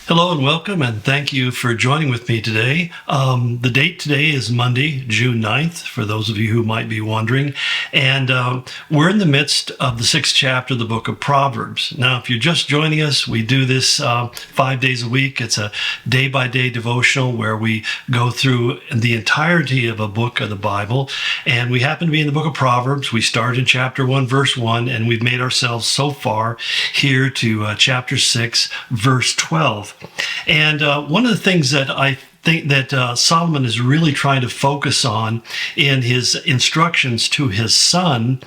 Hello and welcome, and thank you for joining with me today. The date today is Monday, June 9th, for those of you who might be wondering. And we're in the midst of the 6th chapter of the book of Proverbs. Now, if you're just joining us, we do this 5 days a week. It's a day-by-day devotional where we go through the entirety of a book of the Bible. And we happen to be in the book of Proverbs. We start in chapter 1, verse 1, and we've made ourselves so far here to chapter 6, verse 12. And one of the things that I think that Solomon is really trying to focus on in his instructions to his son,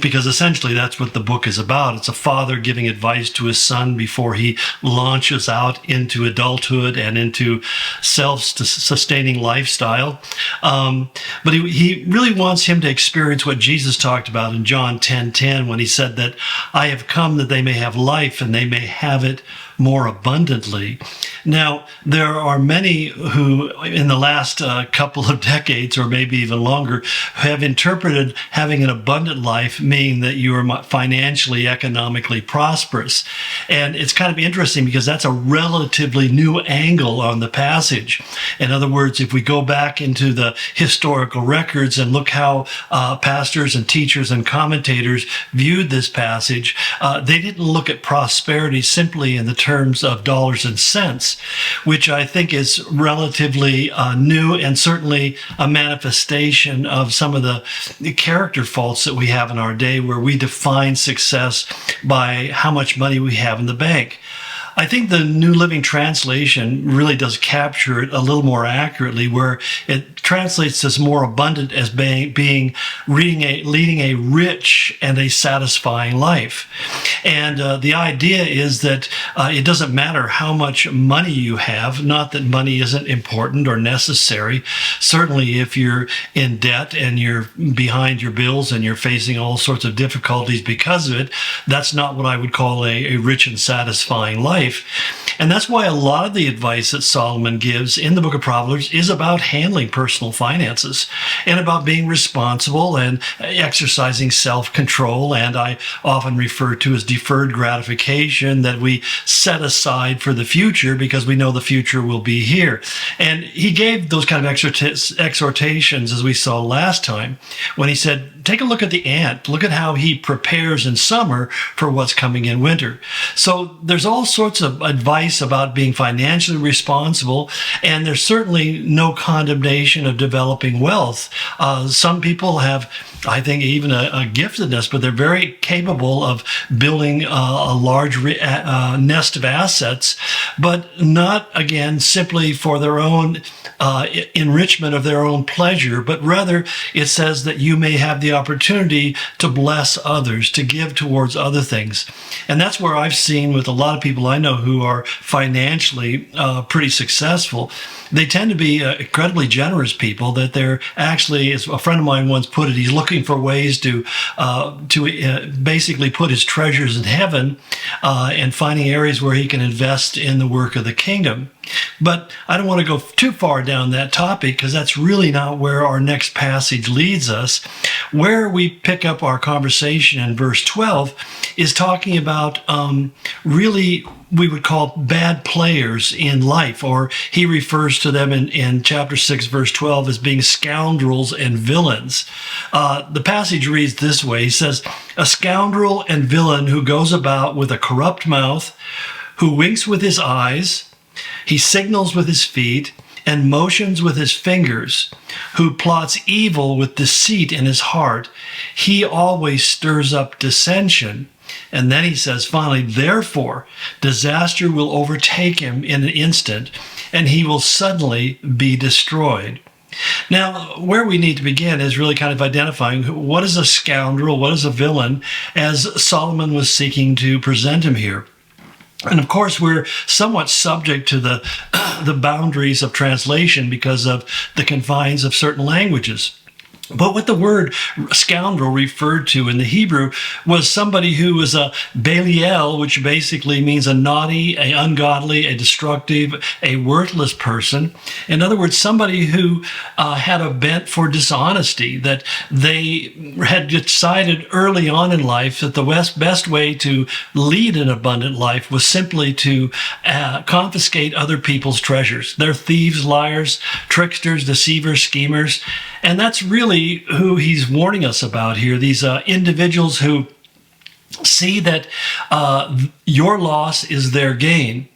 because essentially that's what the book is about. It's a father giving advice to his son before he launches out into adulthood and into self-sustaining lifestyle. But he really wants him to experience what Jesus talked about in John 10:10 when he said that I have come that they may have life and they may have it more abundantly. Now, there are many who in the last couple of decades, or maybe even longer, have interpreted having an abundant life meaning that you are financially, economically prosperous. And it's kind of interesting because that's a relatively new angle on the passage. In other words, if we go back into the historical records and look how pastors and teachers and commentators viewed this passage, they didn't look at prosperity simply in the terms of dollars and cents, which I think is relatively new and certainly a manifestation of some of the character faults that we have in our day, where we define success by how much money we have in the bank. I think the New Living Translation really does capture it a little more accurately, where it translates as more abundant as leading a rich and a satisfying life. And the idea is that it doesn't matter how much money you have, not that money isn't important or necessary. Certainly if you're in debt and you're behind your bills and you're facing all sorts of difficulties because of it, that's not what I would call a rich and satisfying life. And that's why a lot of the advice that Solomon gives in the book of Proverbs is about handling personal finances and about being responsible and exercising self-control. And I often refer to as deferred gratification, that we set aside for the future because we know the future will be here. And he gave those kind of exhortations, as we saw last time, when he said, take a look at the ant. Look at how he prepares in summer for what's coming in winter. So there's all sorts of advice about being financially responsible, and there's certainly no condemnation of developing wealth. Some people have, I think, even a giftedness, but they're very capable of building a large nest of assets, but not, again, simply for their own enrichment of their own pleasure, but rather it says that you may have the opportunity to bless others, to give towards other things. And that's where I've seen with a lot of people I know who are financially pretty successful, they tend to be incredibly generous people, that they're actually, as a friend of mine once put it, he's looking for ways to basically put his treasures in heaven and finding areas where he can invest in the work of the kingdom. But I don't want to go too far down that topic, because that's really not where our next passage leads us. Where we pick up our conversation in verse 12 is talking about really we would call bad players in life, or he refers to them in chapter 6, verse 12 as being scoundrels and villains. The passage reads this way. He says, a scoundrel and villain who goes about with a corrupt mouth, who winks with his eyes, he signals with his feet, and motions with his fingers, who plots evil with deceit in his heart. He always stirs up dissension. And then he says, finally, therefore, disaster will overtake him in an instant, and he will suddenly be destroyed. Now, where we need to begin is really kind of identifying what is a scoundrel, what is a villain, as Solomon was seeking to present him here. And of course, we're somewhat subject to the boundaries of translation because of the confines of certain languages. But what the word scoundrel referred to in the Hebrew was somebody who was a Belial, which basically means a naughty, a ungodly, a destructive, a worthless person. In other words, somebody who had a bent for dishonesty, that they had decided early on in life that the best way to lead an abundant life was simply to confiscate other people's treasures. They're thieves, liars, tricksters, deceivers, schemers. And that's really who he's warning us about here. These individuals who see that your loss is their gain.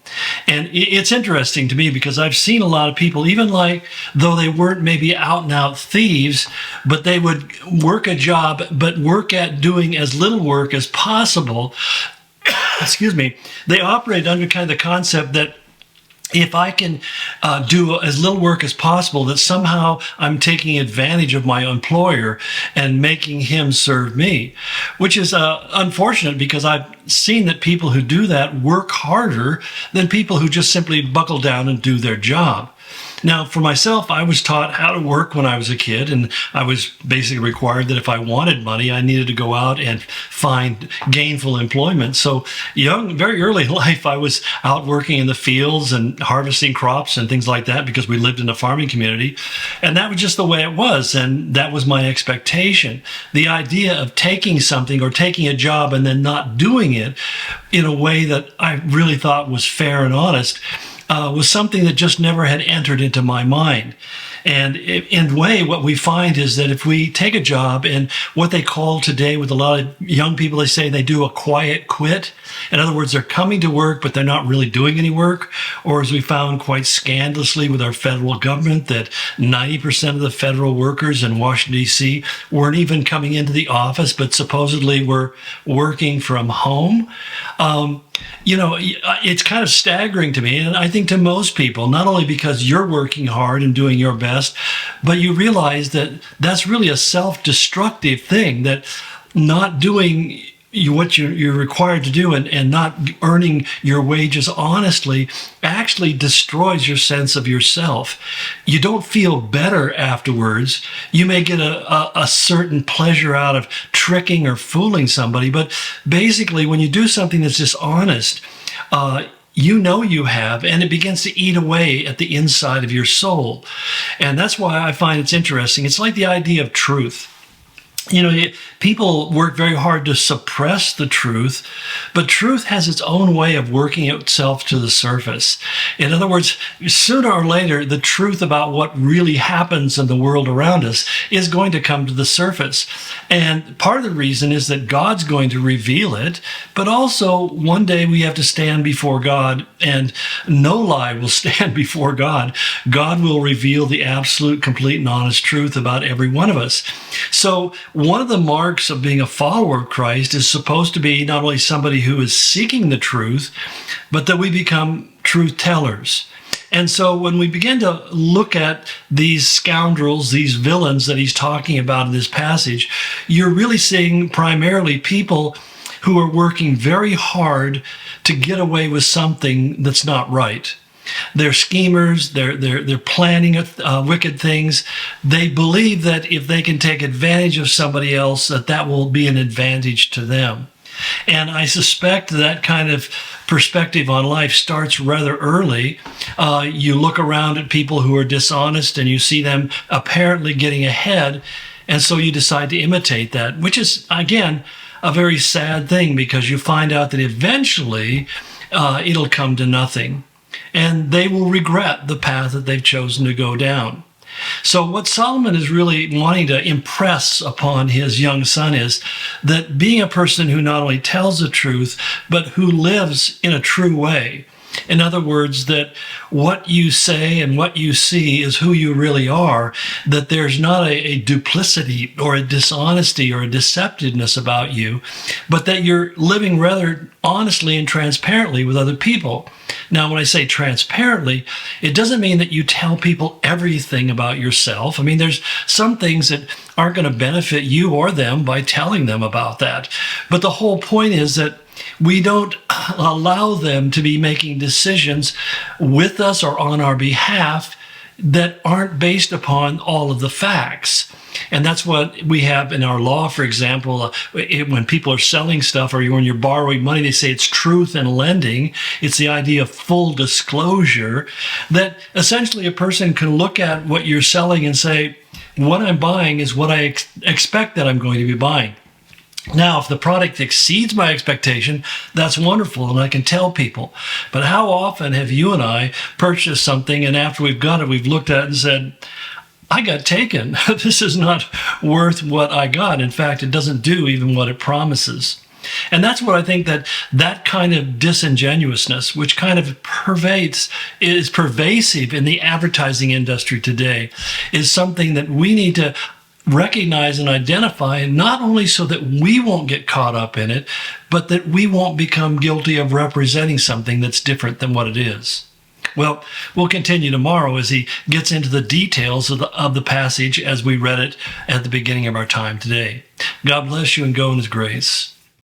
And it's interesting to me because I've seen a lot of people, even like though they weren't maybe out and out thieves, but they would work a job, but work at doing as little work as possible. Excuse me. They operate under kind of the concept that if I can do as little work as possible, that somehow I'm taking advantage of my employer and making him serve me, which is unfortunate because I've seen that people who do that work harder than people who just simply buckle down and do their job. Now, for myself, I was taught how to work when I was a kid, and I was basically required that if I wanted money, I needed to go out and find gainful employment. So very early in life, I was out working in the fields and harvesting crops and things like that because we lived in a farming community. And that was just the way it was, and that was my expectation. The idea of taking something or taking a job and then not doing it in a way that I really thought was fair and honest was something that just never had entered into my mind. And in a way, what we find is that if we take a job and what they call today with a lot of young people, they say they do a quiet quit. In other words, they're coming to work, but they're not really doing any work. Or as we found quite scandalously with our federal government, that 90% of the federal workers in Washington, D.C. weren't even coming into the office, but supposedly were working from home. It's kind of staggering to me, and I think to most people, not only because you're working hard and doing your best, but you realize that that's really a self-destructive thing, that not doing what you're required to do and not earning your wages honestly actually destroys your sense of yourself. You don't feel better afterwards. You may get a certain pleasure out of tricking or fooling somebody, but basically when you do something that's dishonest, you have, and it begins to eat away at the inside of your soul. And that's why I find it's interesting. It's like the idea of truth. People work very hard to suppress the truth, but truth has its own way of working itself to the surface. In other words, sooner or later, the truth about what really happens in the world around us is going to come to the surface. And part of the reason is that God's going to reveal it, but also one day we have to stand before God, and no lie will stand before God. God will reveal the absolute, complete, and honest truth about every one of us. So one of the marks of being a follower of Christ is supposed to be not only somebody who is seeking the truth, but that we become truth tellers. And so when we begin to look at these scoundrels, these villains that he's talking about in this passage, you're really seeing primarily people who are working very hard to get away with something that's not right. They're schemers. They're planning wicked things. They believe that if they can take advantage of somebody else, that will be an advantage to them. And I suspect that kind of perspective on life starts rather early. You look around at people who are dishonest and you see them apparently getting ahead, and so you decide to imitate that, which is, again, a very sad thing because you find out that eventually it'll come to nothing. And they will regret the path that they've chosen to go down. So what Solomon is really wanting to impress upon his young son is that being a person who not only tells the truth, but who lives in a true way. In other words, that what you say and what you see is who you really are, that there's not a duplicity or a dishonesty or a deceptiveness about you, but that you're living rather honestly and transparently with other people. Now, when I say transparently, it doesn't mean that you tell people everything about yourself. I mean, there's some things that aren't going to benefit you or them by telling them about that. But the whole point is that we don't allow them to be making decisions with us or on our behalf that aren't based upon all of the facts. And that's what we have in our law, for example. When people are selling stuff or when you're borrowing money, they say it's truth in lending. It's the idea of full disclosure, that essentially a person can look at what you're selling and say, what I'm buying is what I expect that I'm going to be buying. Now, if the product exceeds my expectation, that's wonderful, and I can tell people. But how often have you and I purchased something, and after we've got it, we've looked at it and said, I got taken. This is not worth what I got. In fact, it doesn't do even what it promises. And that's what I think that kind of disingenuousness, which kind of is pervasive in the advertising industry today, is something that we need to recognize and identify, not only so that we won't get caught up in it, but that we won't become guilty of representing something that's different than what it is. Well, we'll continue tomorrow as he gets into the details of the passage as we read it at the beginning of our time today. God bless you and go in his grace.